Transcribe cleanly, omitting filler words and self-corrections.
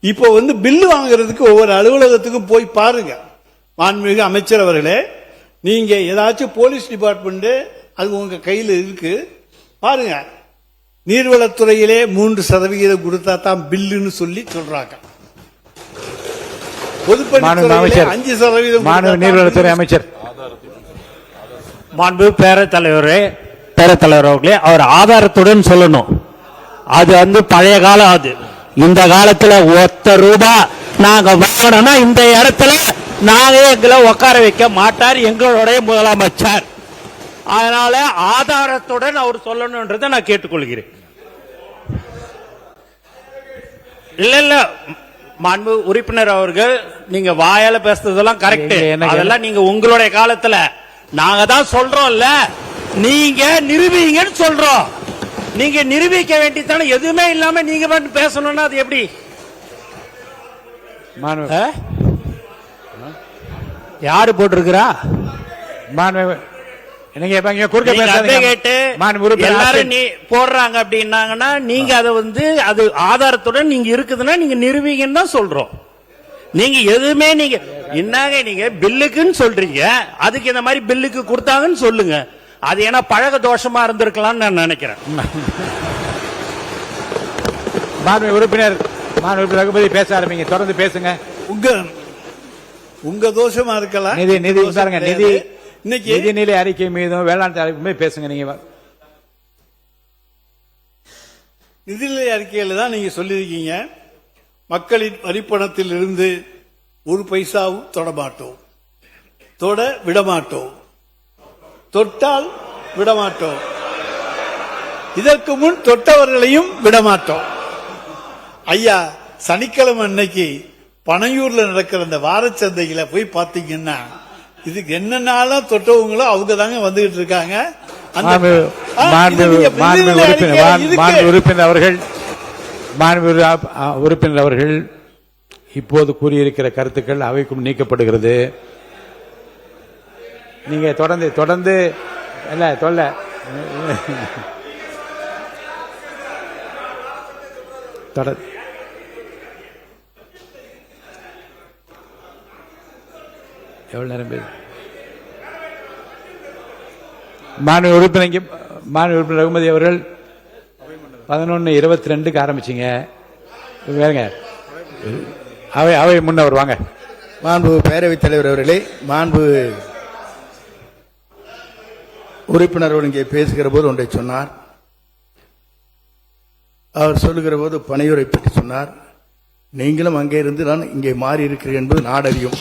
இப்போ பில்லு வாங்குறதுக்கு ஒவ்வொரு அலுவலகத்துக்கும் போய் பாருங்க. மாண்புமிகு அமைச்சர் அவர்களே, நீங்க ஏதாச்சும் போலீஸ் டிபார்ட்மெண்ட் அது உங்க கையில் இருக்கு பாருங்க. நீர்வளத்துறையிலே 3% கொடுத்தா தான் பில்லுன்னு சொல்லி சொல்றாங்க. பொதுப்பணித்துறையிலே 5% நீர்வளத்துறை அமைச்சர் மாண்பு பேரத்தலைவர் அவர்களே, அவர் ஆதாரத்துடன் சொல்லணும். அது பழைய காலம். அது இந்த காலத்துல ₹1 நாங்க வாங்கணும்னா இந்த இடத்துல நாங்க எங்களை உட்கார வைக்க மாட்டார் எங்களுடைய முதலமைச்சர். அதனால ஆதாரத்துடன் அவர் சொல்லணும்ன்றதை நான் கேட்டுக்கொள்கிறேன். இல்ல மாண்பு உறுப்பினர் அவர்கள், நீங்க வாயால பேசுறதெல்லாம் கரெக்ட். அதெல்லாம் நீங்க உங்களுடைய காலத்துல நாங்க தான் சொல்றோம்ல, நீங்க நிரூபிங்கன்னு சொல்றோம். நீங்க நிரூபிக்க வேண்டியதானே. எதுவுமே இல்லாம நீங்க மட்டும் பேசணும்னா அது எப்படி? யாரு போட்டிருக்கிறா? எல்லாரும் போடுறாங்க அப்படின்னாங்கன்னா நீங்க அதை அது ஆதாரத்துடன் நீங்க இருக்குதுன்னா நீங்க நிரூபிங்கன்னு தான் சொல்றோம். நீங்க எதுவுமே நீங்க என்னங்க நீங்க பில்லுக்குன்னு சொல்றீங்க, அதுக்கு இந்த மாதிரி பில்லுக்கு கொடுத்தாங்கன்னு சொல்லுங்க. அது ஏன்னா பழக தோஷமா இருந்திருக்கலாம்னு நான் நினைக்கிறேன். உறுப்பினர் ரகுபதி பேச ஆரம்பிங்க, தொடர்ந்து பேசுங்க. உங்க தோஷமா இருக்கலாம். நிதிநிலை அறிக்கை மீதும் வேளாண் அறிக்கை பேசுங்க. நீங்க நிதிநிலை அறிக்கையில தான் நீங்க சொல்லியிருக்கீங்க, மக்களின் வரிப்பணத்தில் இருந்து 1 பைசாவும் தொடமாட்டோம், தொட விடமாட்டோம், தொட்டால் விடமாட்டோம், இதற்கு முன் தொட்டவர்களையும் விடமாட்டோம். ஐயா, சனிக்கிழமை அன்னைக்கு பனையூர்ல நடக்கிற அந்த வாரச்சந்தையில போய் பாத்தீங்கன்னா இதுக்கு என்னென்னாலும் தொட்டவங்களோ அவங்க தாங்க வந்துகிட்டு இருக்காங்க. உறுப்பினர் அவர்கள் இப்போது கூறியிருக்கிற கருத்துக்கள் அவைக்கும் நீக்கப்படுகிறது. நீங்க தொடர்ந்து இல்ல தொல்ல எவ்வளவு நேரம் பேசு. மாண்பு உறுப்பினர் ரகுமதி அவர்கள் 11:22 ஆரம்பிச்சீங்க. வேறுங்க அவை முன்னவர் வாங்க. மாண்பு பேரவைத் தலைவர் அவர்களே, மாண்பு உறுப்பினர் இங்கே பேசுகிற போது ஒன்றை சொன்னார். அவர் சொல்லுகிற போது பனையூரை பற்றி சொன்னார். நீங்களும் அங்கே இருந்து நான் இங்கே மாறி இருக்கிறேன் என்பது நாடறியும்.